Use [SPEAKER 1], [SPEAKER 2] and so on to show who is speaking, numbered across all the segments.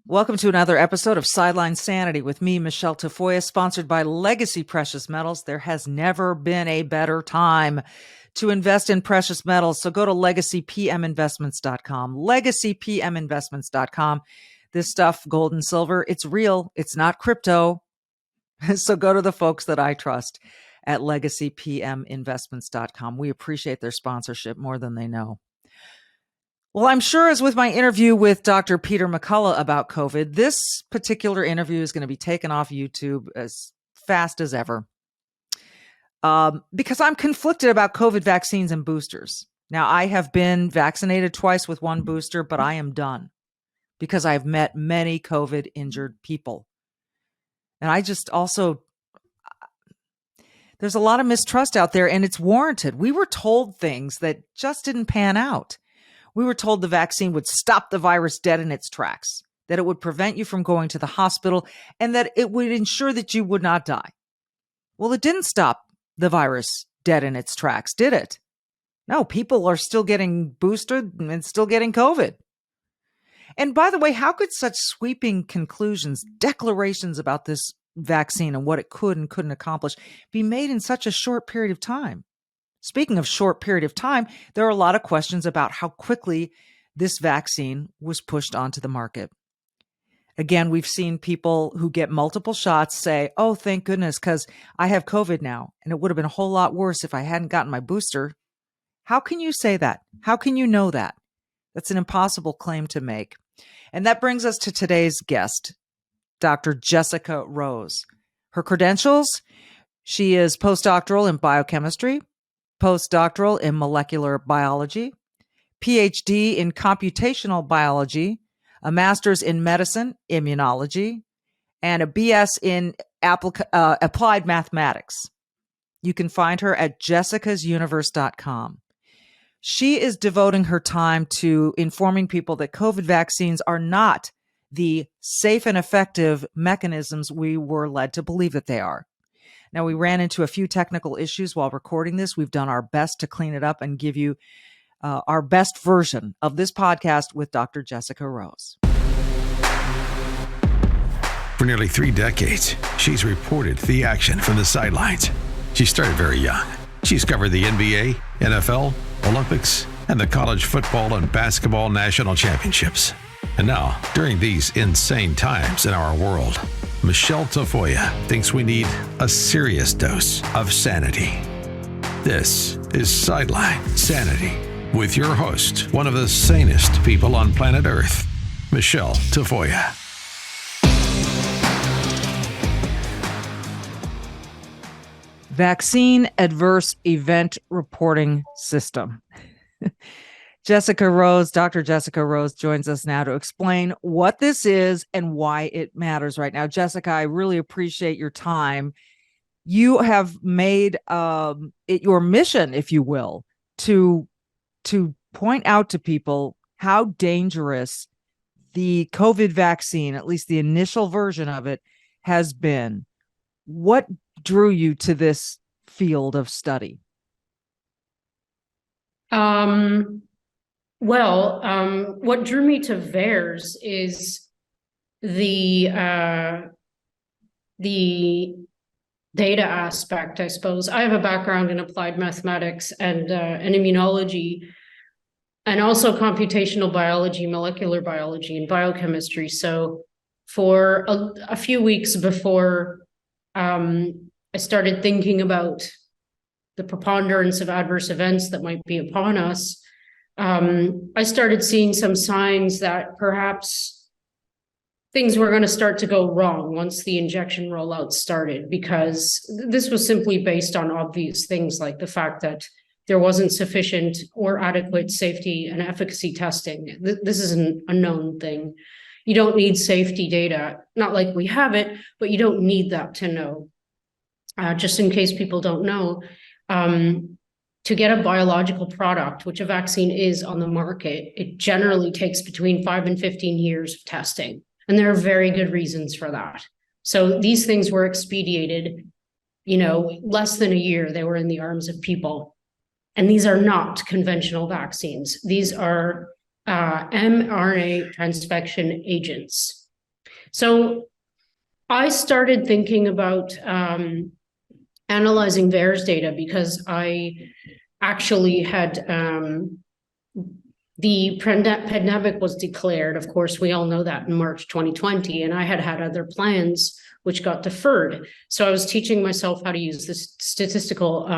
[SPEAKER 1] Welcome to another episode of Sideline Sanity with me, Michelle Tafoya, sponsored by Legacy Precious Metals. There has never been a better time to invest in precious metals. So go to legacypminvestments.com, legacypminvestments.com. This stuff, gold and silver, it's real. It's not crypto. So go to the folks that I trust at legacypminvestments.com. We appreciate their sponsorship more than they know. Well, I'm sure as with my interview with Dr. Peter McCullough about COVID, this particular interview is going to be taken off YouTube as fast as ever because I'm conflicted about COVID vaccines and boosters. Now, I have been vaccinated twice with one booster, but I am done because I've met many COVID injured people. And I just also, there's a lot of mistrust out there and it's warranted. We were told things that just didn't pan out. We were told the vaccine would stop the virus dead in its tracks, that it would prevent you from going to the hospital, and that it would ensure that you would not die. Well, it didn't stop the virus dead in its tracks, did it? No, people are still getting boosted and still getting COVID. And by the way, how could such sweeping conclusions, declarations about this vaccine and what it could and couldn't accomplish be made in such a short period of time? Speaking of short period of time, there are a lot of questions about how quickly this vaccine was pushed onto the market. Again, we've seen people who get multiple shots say, oh, thank goodness, because I have COVID now, and it would have been a whole lot worse if I hadn't gotten my booster. How can you say that? How can you know that? That's an impossible claim to make. And that brings us to today's guest, Dr. Jessica Rose. Her credentials, she is postdoctoral in biochemistry, postdoctoral in molecular biology, PhD in computational biology, a master's in medicine, immunology, and a BS in applied mathematics. You can find her at jessicasuniverse.com. She is devoting her time to informing people that COVID vaccines are not the safe and effective mechanisms we were led to believe that they are. Now, we ran into a few technical issues while recording this. We've done our best to clean it up and give you our best version of this podcast with Dr. Jessica Rose.
[SPEAKER 2] For nearly 3 decades, she's reported the action from the sidelines. She started very young. She's covered the NBA, NFL, Olympics, and the college football and basketball national championships. And now, during these insane times in our world, Michelle Tafoya thinks we need a serious dose of sanity. This is Sideline Sanity with your host, one of the sanest people on planet Earth, Michelle Tafoya.
[SPEAKER 1] Vaccine Adverse Event Reporting System. Jessica Rose, Dr. Jessica Rose joins us now to explain what this is and why it matters right now. Jessica, I really appreciate your time. You have made it your mission, if you will, to point out to people how dangerous the COVID vaccine, at least the initial version of it, has been. What drew you to this field of study?
[SPEAKER 3] What drew me to VAERS is the data aspect, I suppose. I have a background in applied mathematics and immunology, and also computational biology, molecular biology, and biochemistry. So for a few weeks before I started thinking about the preponderance of adverse events that might be upon us, I started seeing some signs that perhaps things were going to start to go wrong once the injection rollout started, because this was simply based on obvious things like the fact that there wasn't sufficient or adequate safety and efficacy testing. This is a known thing. You don't need safety data, not like we have it, but you don't need that to know. Just in case people don't know, to get a biological product, which a vaccine is on the market, it generally takes between 5 and 15 years of testing. And there are very good reasons for that. So these things were expedited, less than a year, they were in the arms of people. And these are not conventional vaccines. These are mRNA transfection agents. So I started thinking about analyzing VAERS data because I actually had the pandemic was declared. Of course, we all know that in March 2020, and I had other plans which got deferred. So I was teaching myself how to use this statistical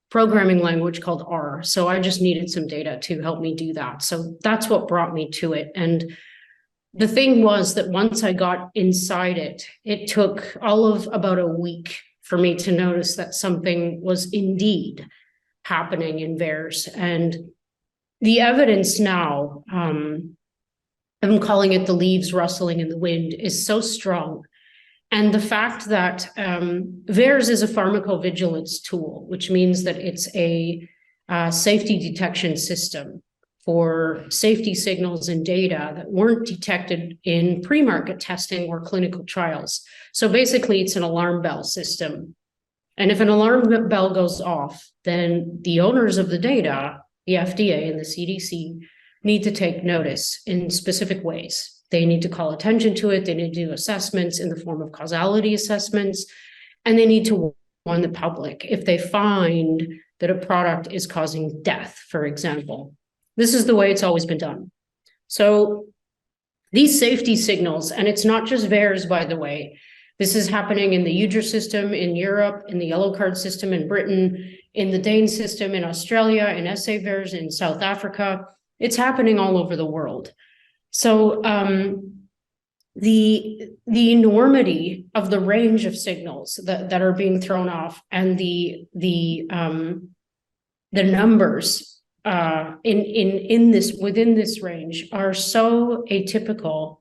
[SPEAKER 3] programming language called R. So I just needed some data to help me do that. So that's what brought me to it. And the thing was that once I got inside it, it took all of about a week for me to notice that something was indeed happening in VAERS. And the evidence now, I'm calling it the leaves rustling in the wind, is so strong. And the fact that VAERS is a pharmacovigilance tool, which means that it's a safety detection system for safety signals and data that weren't detected in pre-market testing or clinical trials. So basically, it's an alarm bell system. And if an alarm bell goes off, then the owners of the data, the FDA and the CDC, need to take notice in specific ways. They need to call attention to it. They need to do assessments in the form of causality assessments, and they need to warn the public if they find that a product is causing death, for example. This is the way it's always been done. So these safety signals, and it's not just VAERS, by the way, this is happening in the UDRA system in Europe, in the yellow card system in Britain, in the Dane system in Australia, in VAERS in South Africa. It's happening all over the world. So the enormity of the range of signals that are being thrown off, and the numbers in this, within this range, are so atypical.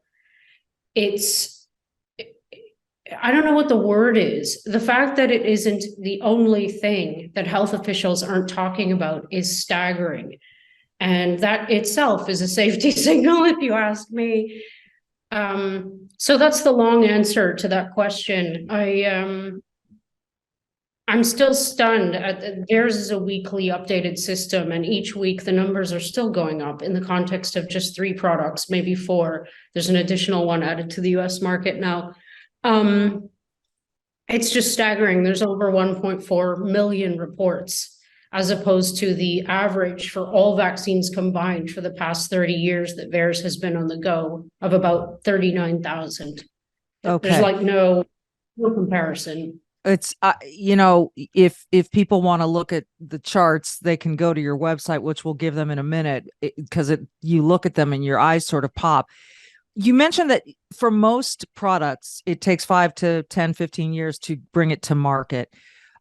[SPEAKER 3] I don't know what the word is. The fact that it isn't the only thing that health officials aren't talking about is staggering. And that itself is a safety signal, if you ask me. So that's the long answer to that question. I'm still stunned. Theirs is a weekly updated system, and each week the numbers are still going up in the context of just 3 products, maybe 4. There's an additional one added to the US market now. It's just staggering. There's over 1.4 million reports, as opposed to the average for all vaccines combined for the past 30 years that VAERS has been on the go of about 39,000.
[SPEAKER 1] Okay.
[SPEAKER 3] There's like no comparison.
[SPEAKER 1] It's if people want to look at the charts, they can go to your website, which we'll give them in a minute, because you look at them and your eyes sort of pop. You mentioned that for most products, it takes 5 to 10, 15 years to bring it to market.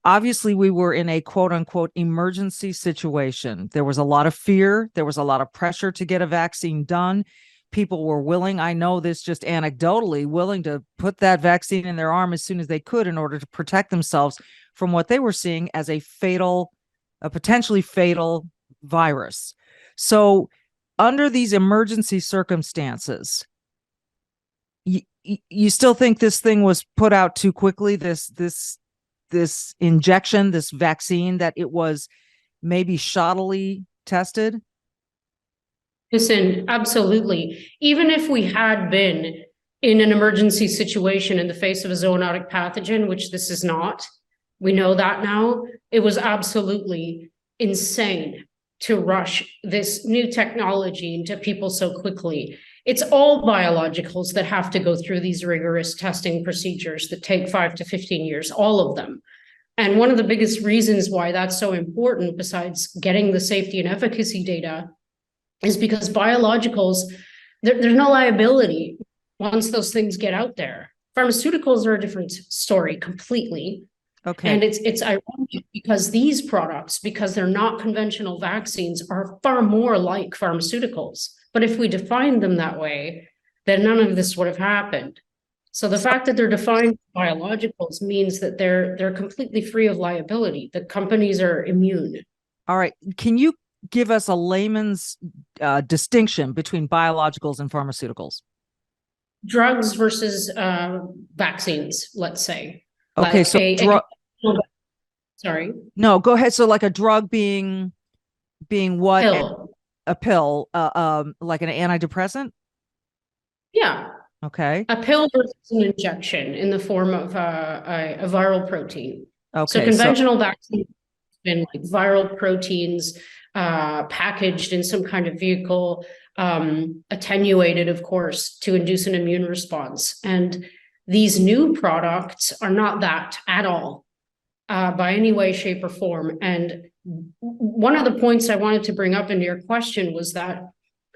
[SPEAKER 1] Obviously, we were in a quote unquote emergency situation. There was a lot of fear. There was a lot of pressure to get a vaccine done. People were willing, I know this just anecdotally, willing to put that vaccine in their arm as soon as they could in order to protect themselves from what they were seeing as a potentially fatal virus. So under these emergency circumstances, you still think this thing was put out too quickly, this injection, this vaccine, that it was maybe shoddily tested?
[SPEAKER 3] Listen, absolutely. Even if we had been in an emergency situation in the face of a zoonotic pathogen, which this is not, we know that now, it was absolutely insane to rush this new technology into people so quickly. It's all biologicals that have to go through these rigorous testing procedures that take 5 to 15 years, all of them. And one of the biggest reasons why that's so important, besides getting the safety and efficacy data, is because biologicals, there's no liability once those things get out there. Pharmaceuticals are a different story completely. Okay. And it's ironic because these products, because they're not conventional vaccines, are far more like pharmaceuticals. But if we define them that way, then none of this would have happened. So the fact that they're defined biologicals means that they're completely free of liability. The companies are immune.
[SPEAKER 1] All right. Can you give us a layman's distinction between biologicals and pharmaceuticals?
[SPEAKER 3] Drugs versus vaccines, let's say.
[SPEAKER 1] Okay, so
[SPEAKER 3] sorry.
[SPEAKER 1] No, go ahead. So like a drug being what?
[SPEAKER 3] Pill.
[SPEAKER 1] A pill, like an antidepressant?
[SPEAKER 3] Yeah.
[SPEAKER 1] Okay.
[SPEAKER 3] A pill versus an injection in the form of a viral protein. So
[SPEAKER 1] Okay. So,
[SPEAKER 3] conventional vaccines have been like viral proteins packaged in some kind of vehicle, attenuated, of course, to induce an immune response. And these new products are not that at all, by any way, shape, or form. And one of the points I wanted to bring up into your question was that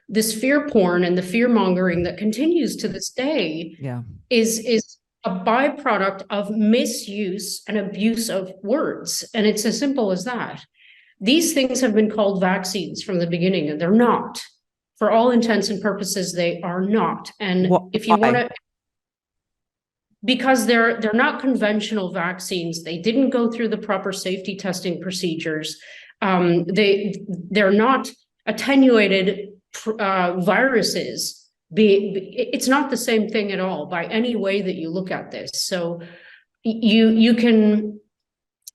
[SPEAKER 3] this fear porn and the fear mongering that continues to this day
[SPEAKER 1] yeah.
[SPEAKER 3] is a byproduct of misuse and abuse of words. And it's as simple as that. These things have been called vaccines from the beginning, and they're not. For all intents and purposes, they are not. And if you want to, because they're not conventional vaccines, they didn't go through the proper safety testing procedures. They're not attenuated viruses. It's not the same thing at all by any way that you look at this. So you can,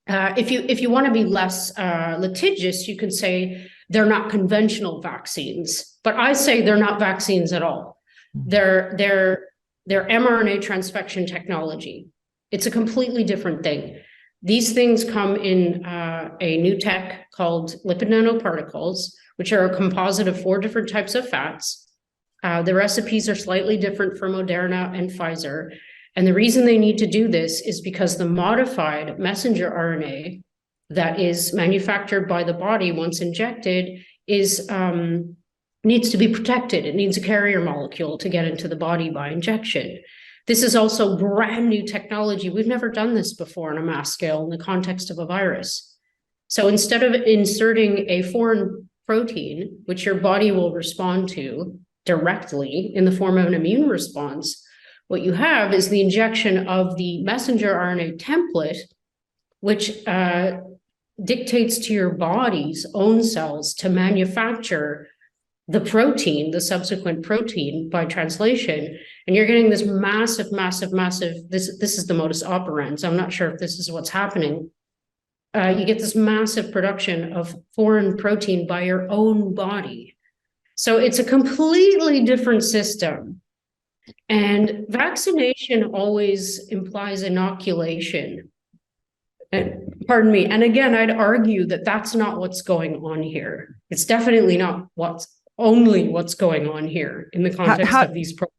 [SPEAKER 3] if you want to be less litigious, you can say they're not conventional vaccines, but I say they're not vaccines at all. They're mRNA transfection technology. It's a completely different thing. These things come in a new tech called lipid nanoparticles, which are a composite of 4 different types of fats. The recipes are slightly different for Moderna and Pfizer. And the reason they need to do this is because the modified messenger RNA that is manufactured by the body once injected is needs to be protected. It needs a carrier molecule to get into the body by injection. This is also brand new technology. We've never done this before on a mass scale in the context of a virus. So instead of inserting a foreign protein, which your body will respond to directly in the form of an immune response, what you have is the injection of the messenger RNA template, which dictates to your body's own cells to manufacture the protein, the subsequent protein by translation. And you're getting this massive, this is the modus operandi. I'm not sure if this is what's happening. You get this massive production of foreign protein by your own body. So it's a completely different system. And vaccination always implies inoculation. And, pardon me. And again, I'd argue that that's not what's going on here. It's definitely not only what's going on here in the context of these programs.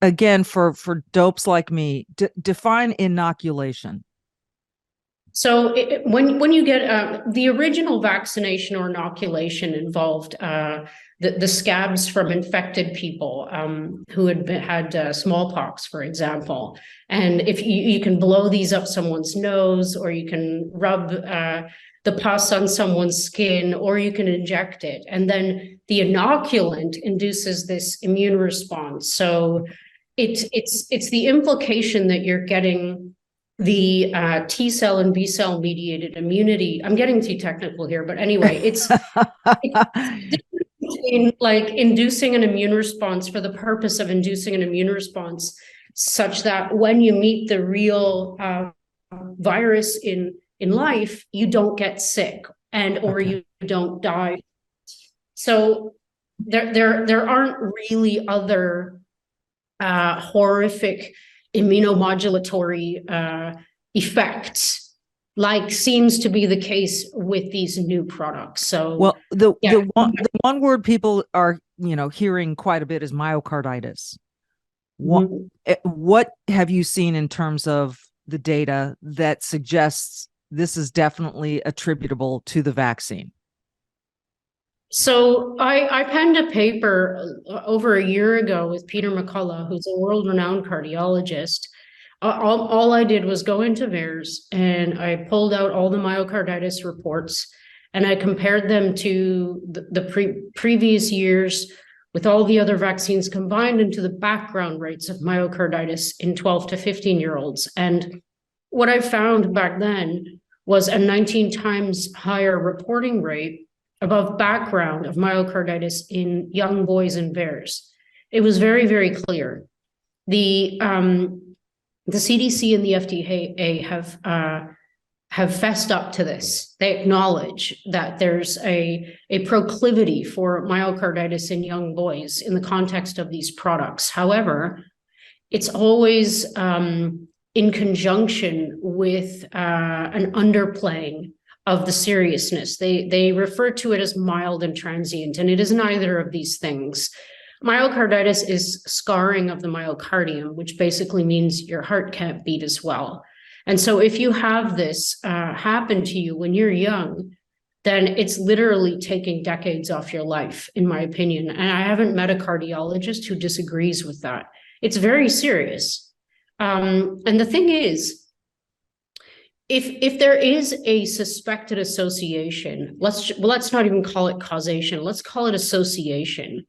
[SPEAKER 1] Again, for dopes like me, define inoculation.
[SPEAKER 3] So when you get the original vaccination or inoculation involved the scabs from infected people who had smallpox, for example. And if you can blow these up someone's nose, or you can rub the pus on someone's skin, or you can inject it. And then the inoculant induces this immune response. So it's the implication that you're getting the T cell and B cell mediated immunity. I'm getting too technical here, but anyway, it's in like inducing an immune response for the purpose of inducing an immune response, such that when you meet the real virus in life, you don't get sick or you don't die. So there aren't really other horrific immunomodulatory effects like seems to be the case with these new products. So,
[SPEAKER 1] well, the one word people are, hearing quite a bit is myocarditis. What have you seen in terms of the data that suggests this is definitely attributable to the vaccine?
[SPEAKER 3] So I penned a paper over a year ago with Peter McCullough, who's a world-renowned cardiologist. All I did was go into VAERS and I pulled out all the myocarditis reports and I compared them to the previous years with all the other vaccines combined into the background rates of myocarditis in 12 to 15-year-olds. And what I found back then was a 19 times higher reporting rate above background of myocarditis in young boys in VAERS. It was very, very clear. The CDC and the FDA have fessed up to this. They acknowledge that there's a proclivity for myocarditis in young boys in the context of these products. However, it's always in conjunction with an underplaying of the seriousness. They refer to it as mild and transient, and it is neither of these things. Myocarditis is scarring of the myocardium, which basically means your heart can't beat as well. And so if you have this happen to you when you're young, then it's literally taking decades off your life, in my opinion. And I haven't met a cardiologist who disagrees with that. It's very serious. And the thing is, if there is a suspected association, let's not even call it causation, let's call it association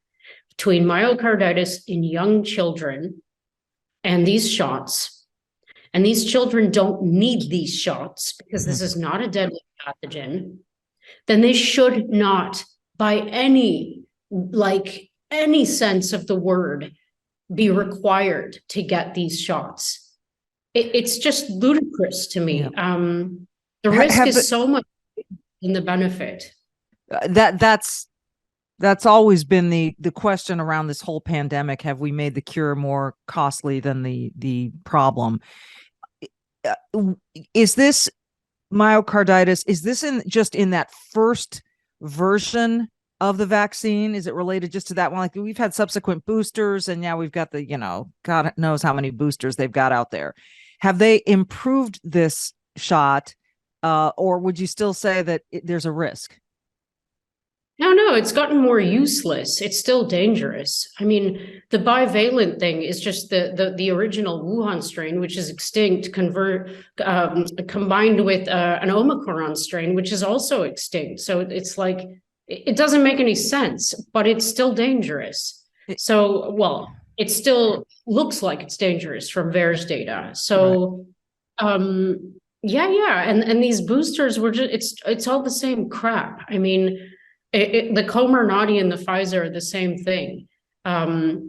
[SPEAKER 3] between myocarditis in young children and these shots, and these children don't need these shots because this is not a deadly pathogen, then they should not, by any sense of the word, be required to get these shots. It's just ludicrous to me. Yeah. The risk is so much in the benefit.
[SPEAKER 1] That's always been the question around this whole pandemic. Have we made the cure more costly than the problem? Is this myocarditis? Is this just in that first version of the vaccine? Is it related just to that one? Like, we've had subsequent boosters, and now we've got the, God knows how many boosters they've got out there. Have they improved this shot, or would you still say that there's a risk?
[SPEAKER 3] No, it's gotten more useless. It's still dangerous. I mean, the bivalent thing is just the original Wuhan strain, which is extinct, combined with an Omicron strain, which is also extinct. So it's like, it doesn't make any sense, but it's still dangerous. So, well, it still looks like it's dangerous from VAERS data. So, right. Yeah. And these boosters were just, it's all the same crap. I mean, the Comirnaty and the Pfizer are the same thing. The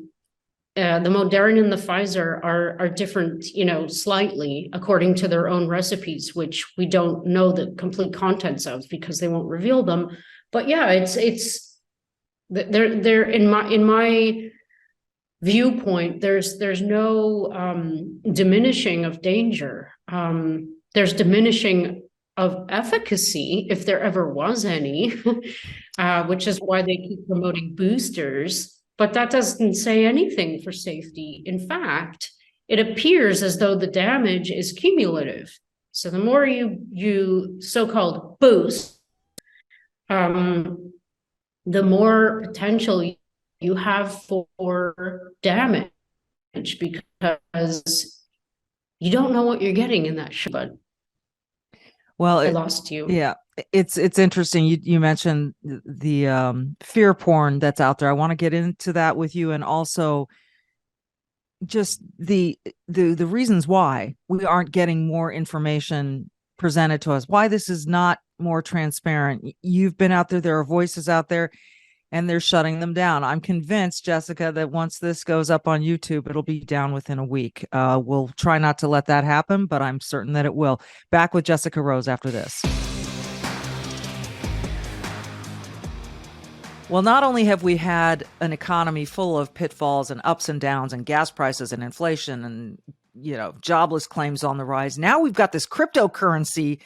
[SPEAKER 3] Moderna and the Pfizer are different, slightly according to their own recipes, which we don't know the complete contents of because they won't reveal them. But yeah, they're in my viewpoint, there's no diminishing of danger. There's diminishing of efficacy, if there ever was any, which is why they keep promoting boosters. But that doesn't say anything for safety. In fact, it appears as though the damage is cumulative. So the more you so-called boost, the more potential you have for damage, because you don't know what you're getting in that shot. Well, I lost you.
[SPEAKER 1] Yeah, it's interesting. You mentioned the fear porn that's out there. I want to get into that with you, and also just the reasons why we aren't getting more information presented to us, why this is not more transparent. You've been out there are voices out there, and they're shutting them down. I'm convinced, Jessica, that once this goes up on YouTube, it'll be down within a week. We'll try not to let that happen, but I'm certain that it will. Back with Jessica Rose after this. Well, not only have we had an economy full of pitfalls and ups and downs and gas prices and inflation and, jobless claims on the rise, now we've got this cryptocurrency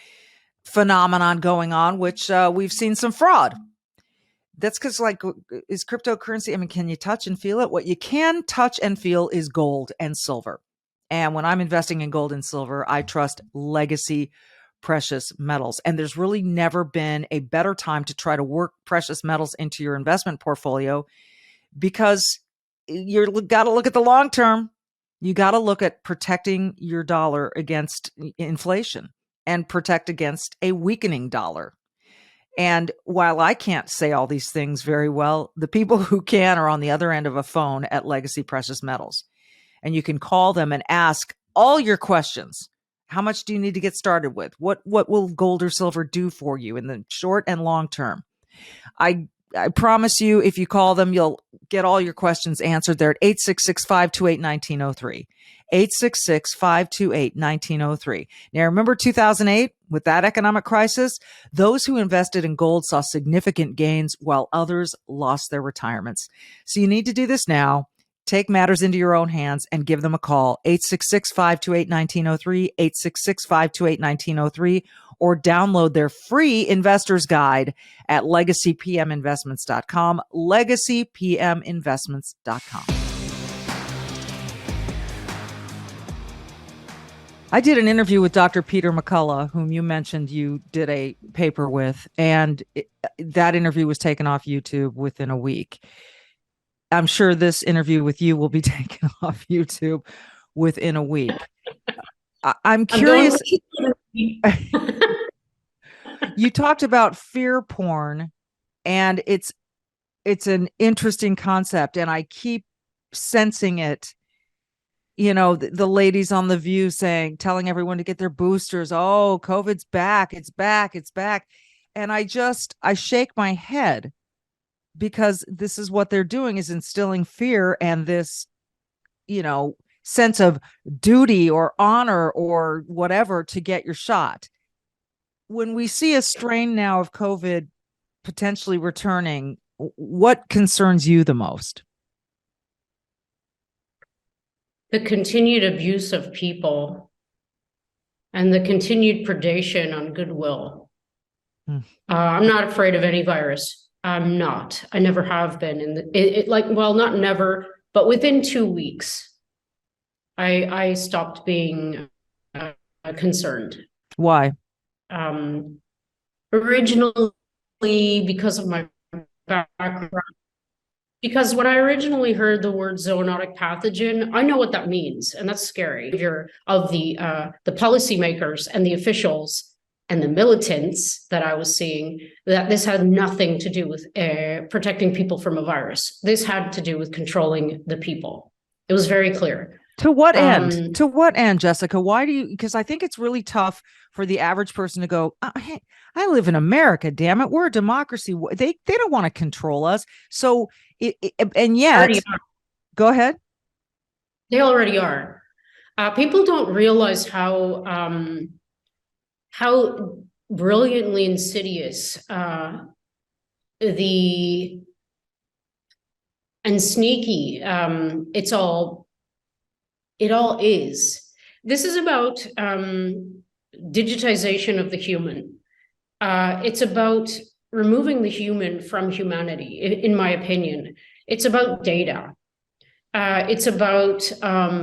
[SPEAKER 1] phenomenon going on, which we've seen some fraud. That's because, is cryptocurrency, I mean, can you touch and feel it? What you can touch and feel is gold and silver. And when I'm investing in gold and silver, I trust legacy precious metals. And there's really never been a better time to try to work precious metals into your investment portfolio, because you got to look at the long term. You got to look at protecting your dollar against inflation and protect against a weakening dollar. And while I can't say all these things very well, the people who can are on the other end of a phone at Legacy Precious Metals. And you can call them and ask all your questions. How much do you need to get started with? What will gold or silver do for you in the short and long term? I promise you, if you call them, you'll get all your questions answered. They're at 866-528-1903. 866-528-1903. Now, remember 2008, with that economic crisis, those who invested in gold saw significant gains while others lost their retirements. So you need to do this now. take matters into your own hands and give them a call, 866-528-1903, 866-528-1903, or download their free investor's guide at legacypminvestments.com, legacypminvestments.com. I did an interview with Dr. Peter McCullough, whom you mentioned you did a paper with, and that interview was taken off YouTube within a week. I'm sure this interview with you will be taken off YouTube within a week. I'm curious. You talked about fear porn, and it's an interesting concept, and I keep sensing it. You know, the ladies on The View telling everyone to get their boosters. Oh, COVID's back. It's back. It's back. And I shake my head, because this is what they're doing, is instilling fear and this, sense of duty or honor or whatever to get your shot. When we see a strain now of COVID potentially returning, what concerns you the most?
[SPEAKER 3] The continued abuse of people and the continued predation on goodwill. I'm not afraid of any virus. I'm not. I never have been. Not never, but within 2 weeks, I stopped being concerned.
[SPEAKER 1] Why?
[SPEAKER 3] Originally, because of my background. Because when I originally heard the word zoonotic pathogen, I know what that means, and that's scary. Of the policymakers and the officials and the militants that I was seeing, that this had nothing to do with protecting people from a virus. This had to do with controlling the people. It was very clear.
[SPEAKER 1] To what end? To what end, Jessica? Why do you? Because I think it's really tough for the average person to go, hey, I live in America, damn it. We're a democracy. They don't want to control us. So, and yet, go ahead.
[SPEAKER 3] They already are. People don't realize how brilliantly insidious and sneaky it all is. This is about digitization of the human. It's about removing the human from humanity, in my opinion. It's about data. It's about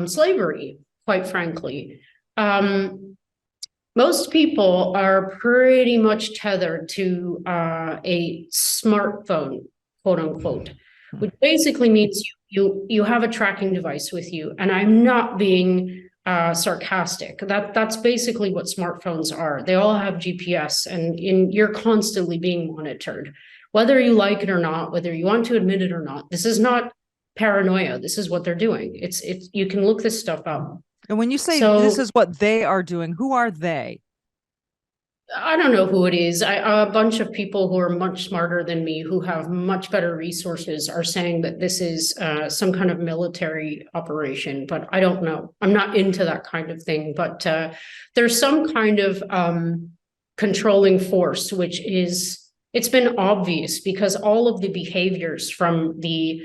[SPEAKER 3] slavery, quite frankly. Most people are pretty much tethered to a smartphone, quote unquote, which basically means you have a tracking device with you. And I'm not being sarcastic. That's basically what smartphones are. They all have GPS, and you're constantly being monitored, whether you like it or not, whether you want to admit it or not. This is not paranoia. This is what they're doing. It's you can look this stuff up.
[SPEAKER 1] And when you say this is what they are doing, who are they?
[SPEAKER 3] I don't know who it is. A bunch of people who are much smarter than me, who have much better resources, are saying that this is some kind of military operation, but I don't know. I'm not into that kind of thing, but there's some kind of controlling force, which it's been obvious because all of the behaviors from the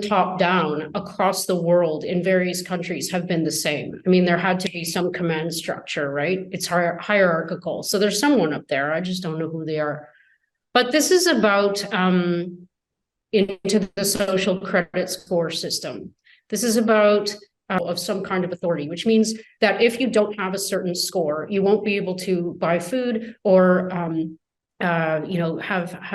[SPEAKER 3] top down across the world in various countries have been the same. I mean, there had to be some command structure, right? It's hierarchical. So there's someone up there. I just don't know who they are. But this is about into the social credit score system. This is about of some kind of authority, which means that if you don't have a certain score, you won't be able to buy food or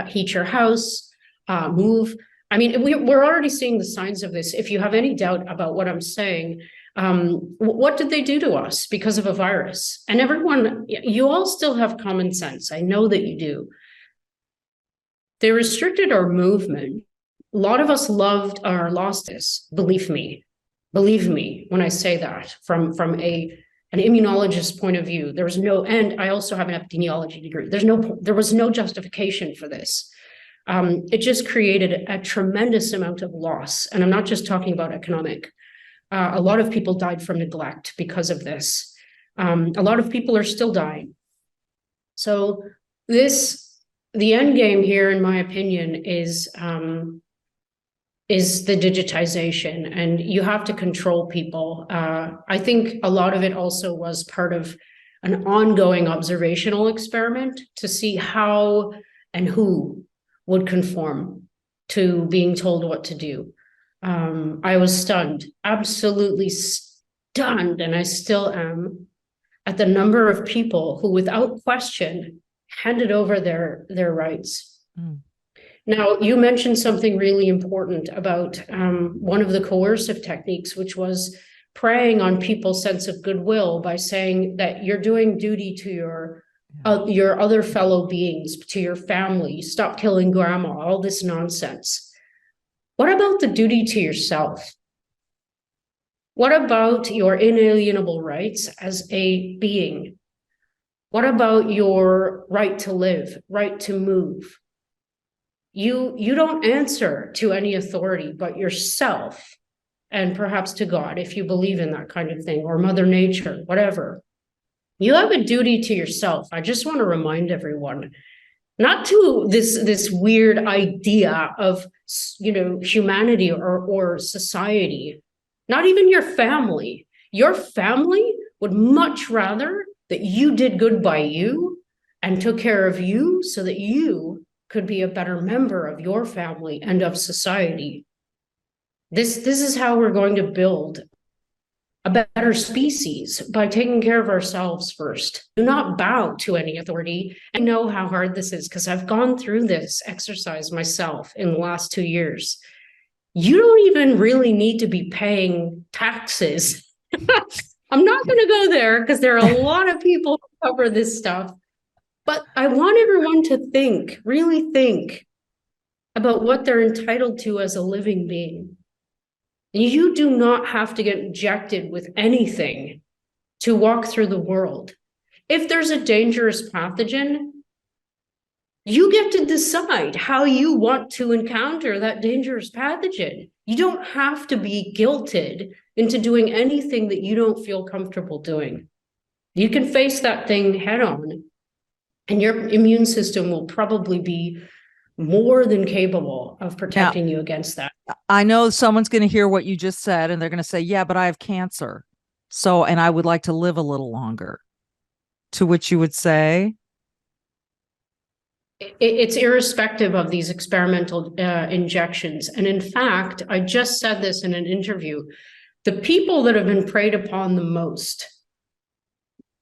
[SPEAKER 3] heat your house, move. I mean, we're already seeing the signs of this. If you have any doubt about what I'm saying, what did they do to us because of a virus? And everyone, you all still have common sense. I know that you do. They restricted our movement. A lot of us loved or lost this. Believe me when I say that from an immunologist's point of view. There was no, and I also have an epidemiology degree. There was no justification for this. It just created a tremendous amount of loss. And I'm not just talking about economic. A lot of people died from neglect because of this. A lot of people are still dying. So the end game here, in my opinion, is is the digitization, and you have to control people. I think a lot of it also was part of an ongoing observational experiment to see how and who would conform to being told what to do. I was stunned, absolutely stunned, and I still am, at the number of people who, without question, handed over their rights. Mm. Now, you mentioned something really important about one of the coercive techniques, which was preying on people's sense of goodwill by saying that you're doing duty to your other fellow beings, to your family, stop killing grandma, all this nonsense. What about the duty to yourself? What about your inalienable rights as a being? What about your right to live, right to move? You don't answer to any authority but yourself, and perhaps to God, if you believe in that kind of thing, or Mother Nature, whatever. You have a duty to yourself. I just want to remind everyone, not to this weird idea of, humanity or society, not even your family. Your family would much rather that you did good by you and took care of you so that you could be a better member of your family and of society. This is how we're going to build a better species, by taking care of ourselves first. Do not bow to any authority. I know how hard this is because I've gone through this exercise myself in the last 2 years. You don't even really need to be paying taxes. I'm not going to go there because there are a lot of people who cover this stuff. But I want everyone to think, really think about what they're entitled to as a living being. You do not have to get injected with anything to walk through the world. If there's a dangerous pathogen, you get to decide how you want to encounter that dangerous pathogen. You don't have to be guilted into doing anything that you don't feel comfortable doing. You can face that thing head on, and your immune system will probably be more than capable of protecting you against that.
[SPEAKER 1] I know someone's going to hear what you just said, and they're going to say, yeah, but I have cancer. And I would like to live a little longer. To which you would say?
[SPEAKER 3] It's irrespective of these experimental injections. And in fact, I just said this in an interview, the people that have been preyed upon the most,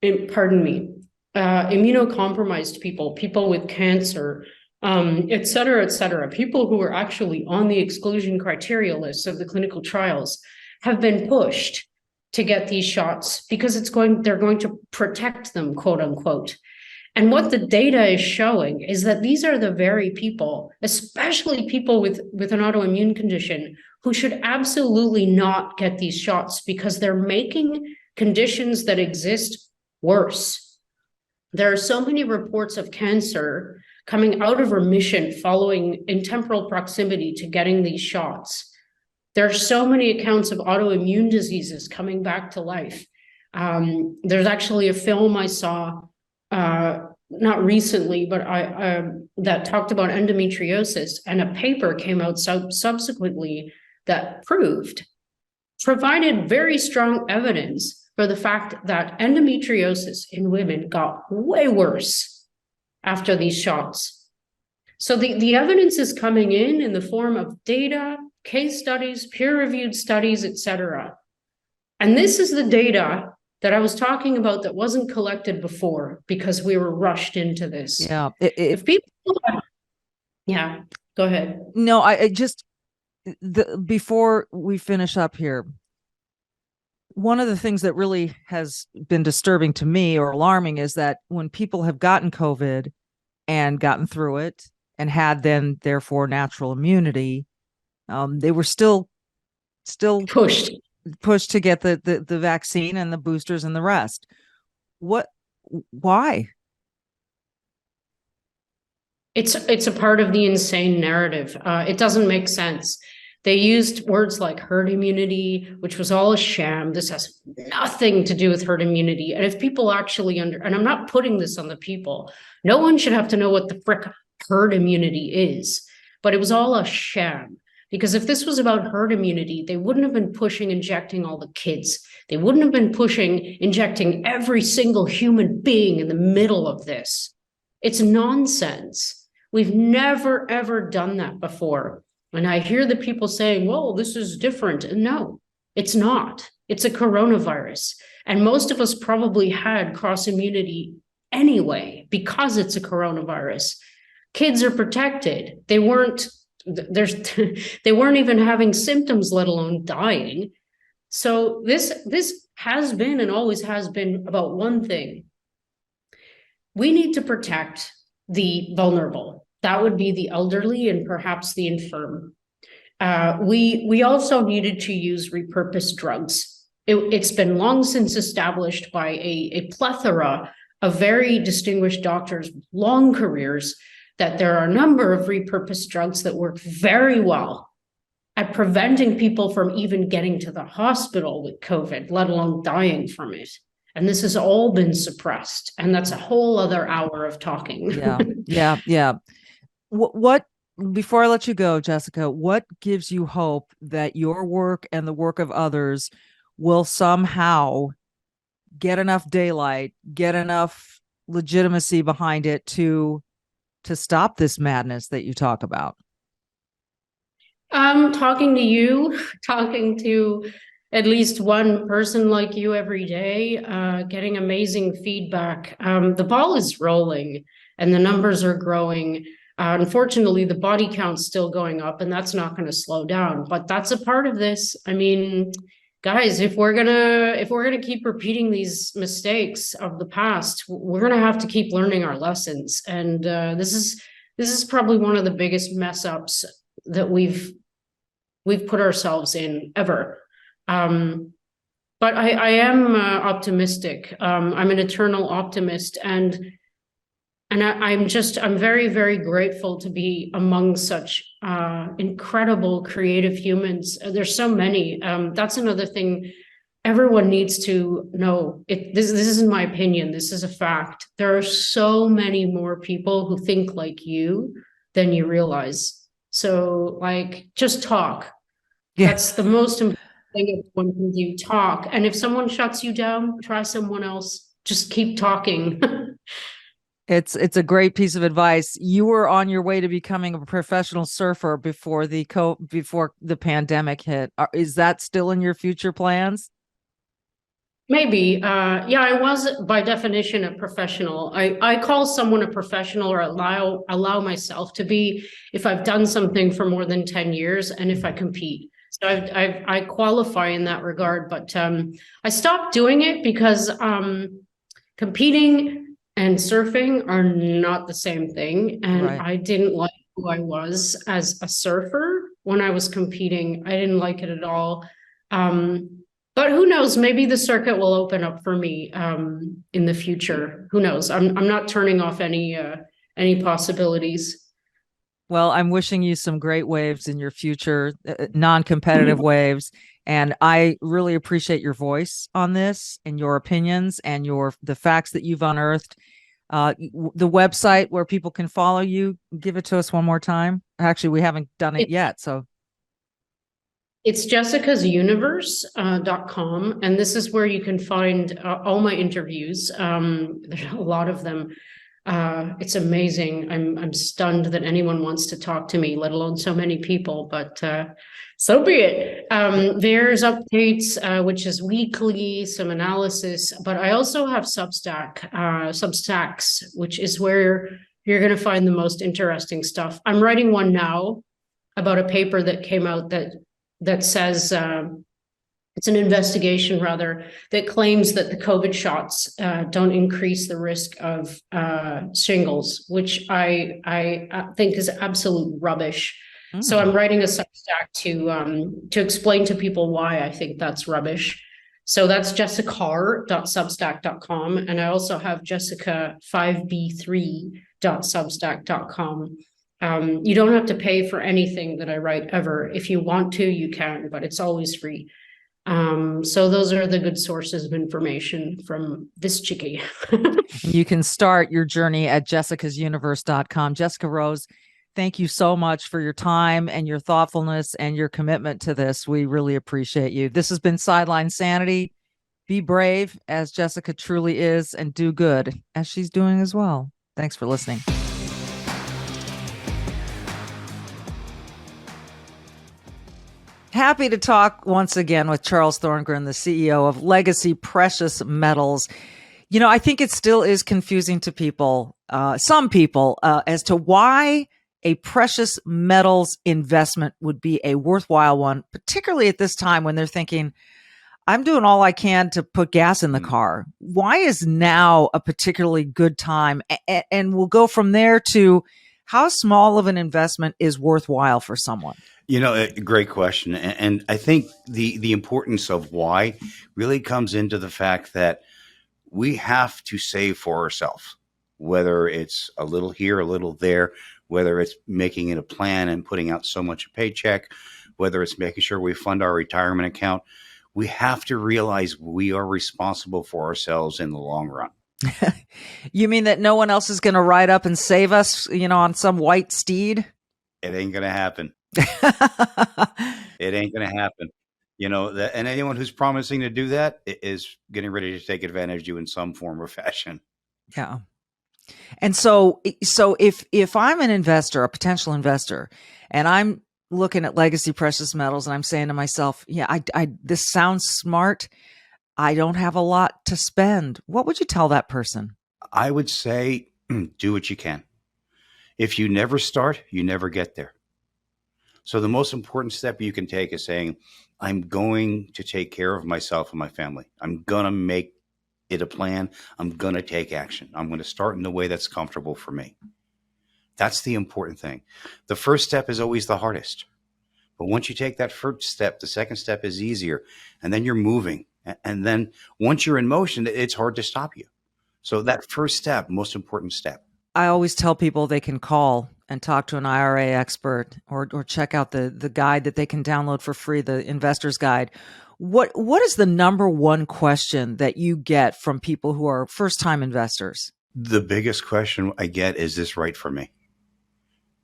[SPEAKER 3] immunocompromised people with cancer, et cetera, people who are actually on the exclusion criteria list of the clinical trials have been pushed to get these shots because they're going to protect them, quote unquote. And what the data is showing is that these are the very people, especially people with an autoimmune condition, who should absolutely not get these shots because they're making conditions that exist worse. There are so many reports of cancer coming out of remission following in temporal proximity to getting these shots. There are so many accounts of autoimmune diseases coming back to life. There's actually a film I saw, not recently, but that talked about endometriosis, and a paper came out subsequently that provided very strong evidence for the fact that endometriosis in women got way worse after these shots. So the evidence is coming in the form of data, case studies, peer-reviewed studies, etc. And this is the data that I was talking about that wasn't collected before because we were rushed into this.
[SPEAKER 1] Yeah.
[SPEAKER 3] Yeah, go ahead.
[SPEAKER 1] No, before we finish up here, one of the things that really has been disturbing to me or alarming is that when people have gotten COVID and gotten through it and had then therefore natural immunity, they were still pushed to get the vaccine and the boosters and the rest. Why?
[SPEAKER 3] It's a part of the insane narrative. It doesn't make sense. They used words like herd immunity, which was all a sham. This has nothing to do with herd immunity. And if people actually and I'm not putting this on the people, no one should have to know what the frick herd immunity is, but it was all a sham. Because if this was about herd immunity, they wouldn't have been pushing injecting all the kids. They wouldn't have been pushing injecting every single human being in the middle of this. It's nonsense. We've never, ever done that before. And I hear the people saying, well, this is different. No, it's not. It's a coronavirus. And most of us probably had cross immunity anyway, because it's a coronavirus. Kids are protected. They weren't even having symptoms, let alone dying. So this has been and always has been about one thing. We need to protect the vulnerable. That would be the elderly and perhaps the infirm. We also needed to use repurposed drugs. It's been long since established by a plethora of very distinguished doctors with long careers that there are a number of repurposed drugs that work very well at preventing people from even getting to the hospital with COVID, let alone dying from it. And this has all been suppressed. And that's a whole other hour of talking.
[SPEAKER 1] Yeah. What, before I let you go, Jessica, what gives you hope that your work and the work of others will somehow get enough daylight, get enough legitimacy behind it to stop this madness that you talk about?
[SPEAKER 3] Talking to you, talking to at least one person like you every day, getting amazing feedback. The ball is rolling and the numbers are growing. Unfortunately, the body count's still going up, and that's not going to slow down. But that's a part of this. I mean, guys, if we're gonna keep repeating these mistakes of the past, we're gonna have to keep learning our lessons. And this is probably one of the biggest mess ups that we've put ourselves in ever. But I am optimistic. I'm an eternal optimist, and I'm very, very grateful to be among such incredible creative humans. There's so many. That's another thing everyone needs to know. This isn't my opinion. This is a fact. There are so many more people who think like you than you realize. So, like, just talk. Yeah. That's the most important thing everyone can do. Talk. And if someone shuts you down, try someone else. Just keep talking.
[SPEAKER 1] It's a great piece of advice. You were on your way to becoming a professional surfer before the pandemic hit. Is that still in your future plans?
[SPEAKER 3] Maybe. Yeah, I was by definition a professional. I call someone a professional, or allow myself to be, if I've done something for more than 10 years and if I compete. So I qualify in that regard, but I stopped doing it because competing and surfing are not the same thing. And right. I didn't like who I was as a surfer when I was competing. I didn't like it at all. But who knows, maybe the circuit will open up for me in the future. Who knows? I'm not turning off any possibilities.
[SPEAKER 1] Well, I'm wishing you some great waves in your future, non-competitive waves. And I really appreciate your voice on this and your opinions and the facts that you've unearthed. The website where people can follow you, give it to us one more time. Actually, we haven't done it yet. So it's jessicasuniverse.com. And this is where you can find all my interviews. There's a lot of them. It's amazing. I'm stunned that anyone wants to talk to me, let alone so many people, but so be it. VAERS updates, which is weekly, some analysis, but I also have Substacks, which is where you're going to find the most interesting stuff. I'm writing one now about a paper that came out that says, it's an investigation rather, that claims that the COVID shots don't increase the risk of shingles, which I think is absolute rubbish. So I'm writing a Substack to explain to people why I think that's rubbish. So that's jessicar.substack.com. And I also have jessica5b3.substack.com. You don't have to pay for anything that I write ever. If you want to, you can, but it's always free. So those are the good sources of information from this chickie. You can start your journey at jessicasuniverse.com. Jessica Rose, thank you so much for your time and your thoughtfulness and your commitment to this. We really appreciate you. This has been Sideline Sanity. Be brave, as Jessica truly is, and do good, as she's doing as well. Thanks for listening. Happy to talk once again with Charles Thorngren, the CEO of Legacy Precious Metals. You know, I think it still is confusing to people, some people, as to why a precious metals investment would be a worthwhile one, particularly at this time when they're thinking, I'm doing all I can to put gas in the car. Why is now a particularly good time? And we'll go from there to how small of an investment is worthwhile for someone.
[SPEAKER 4] You know, a great question. And I think the importance of why really comes into the fact that we have to save for ourselves, whether it's a little here, a little there, whether it's making it a plan and putting out so much a paycheck, whether it's making sure we fund our retirement account. We have to realize we are responsible for ourselves in the long run.
[SPEAKER 1] You mean that no one else is going to ride up and save us, you know, on some white steed?
[SPEAKER 4] It ain't going to happen. It ain't going to happen. You know, and anyone who's promising to do that is getting ready to take advantage of you in some form or fashion.
[SPEAKER 1] Yeah. And so if I'm an investor, a potential investor, and I'm looking at Legacy Precious Metals and I'm saying to myself, yeah, I this sounds smart. I don't have a lot to spend. What would you tell that person?
[SPEAKER 4] I would say, do what you can. If you never start, you never get there. So the most important step you can take is saying, I'm going to take care of myself and my family. I'm going to make it a plan. I'm going to take action. I'm going to start in the way that's comfortable for me. That's the important thing. The first step is always the hardest. But once you take that first step, the second step is easier. And then you're moving. And then once you're in motion, it's hard to stop you. So that first step, most important step.
[SPEAKER 1] I always tell people they can call and talk to an IRA expert or check out the guide that they can download for free, the investor's guide. What is the number one question that you get from people who are first-time investors?
[SPEAKER 4] The biggest question I get is this right for me?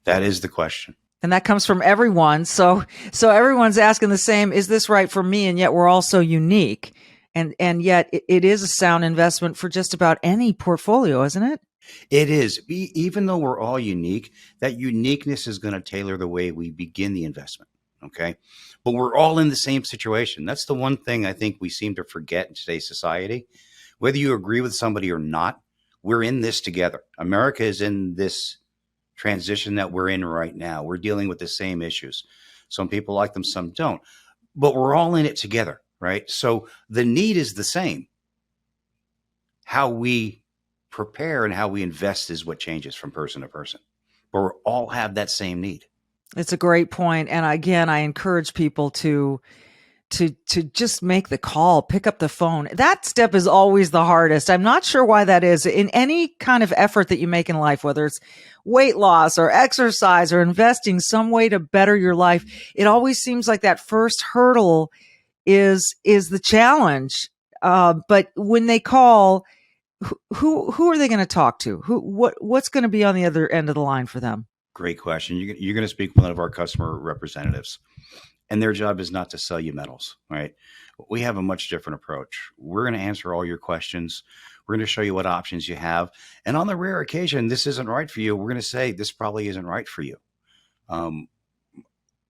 [SPEAKER 4] That is the question.
[SPEAKER 1] And that comes from everyone. So everyone's asking the same, is this right for me? And yet we're all so unique. And yet it is a sound investment for just about any portfolio, isn't it?
[SPEAKER 4] It is. Even though we're all unique, that uniqueness is going to tailor the way we begin the investment. Okay. But we're all in the same situation. That's the one thing I think we seem to forget in today's society. Whether you agree with somebody or not, we're in this together. America is in this transition that we're in right now. We're dealing with the same issues. Some people like them, some don't. But we're all in it together, right? So the need is the same. How we prepare and how we invest is what changes from person to person. But we all have that same need.
[SPEAKER 1] It's a great point. And again, I encourage people to just make the call, pick up the phone. That step is always the hardest. I'm not sure why that is. In any kind of effort that you make in life, whether it's weight loss or exercise or investing some way to better your life, it always seems like that first hurdle is the challenge. But when they call, who are they going to talk to? What's going to be on the other end of the line for them?
[SPEAKER 4] Great question. You're going to speak with one of our customer representatives, and their job is not to sell you metals, right? We have a much different approach. We're going to answer all your questions. We're going to show you what options you have. And on the rare occasion, this isn't right for you, we're going to say, this probably isn't right for you.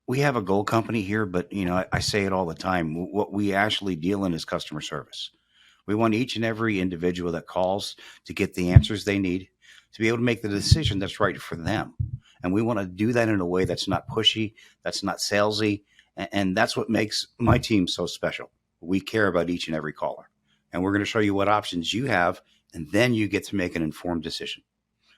[SPEAKER 4] We have a gold company here, but I say it all the time. What we actually deal in is customer service. We want each and every individual that calls to get the answers they need to be able to make the decision that's right for them. And we want to do that in a way that's not pushy, that's not salesy. And that's what makes my team so special. We care about each and every caller. And we're going to show you what options you have, and then you get to make an informed decision.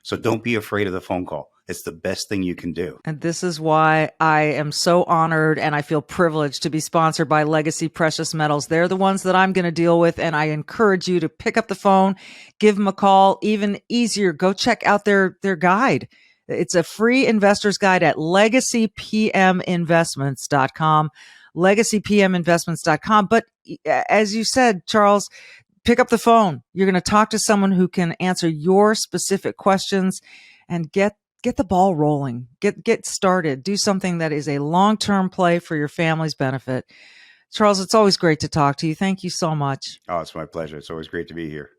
[SPEAKER 4] So don't be afraid of the phone call. It's the best thing you can do.
[SPEAKER 1] And this is why I am so honored and I feel privileged to be sponsored by Legacy Precious Metals. They're the ones that I'm going to deal with. And I encourage you to pick up the phone, give them a call. Even easier, go check out their guide. It's a free investor's guide at legacypminvestments.com, legacypminvestments.com. But as you said, Charles, pick up the phone. You're going to talk to someone who can answer your specific questions and get get the ball rolling, get started, do something that is a long-term play for your family's benefit. Charles, it's always great to talk to you. Thank you so much.
[SPEAKER 4] Oh, it's my pleasure. It's always great to be here.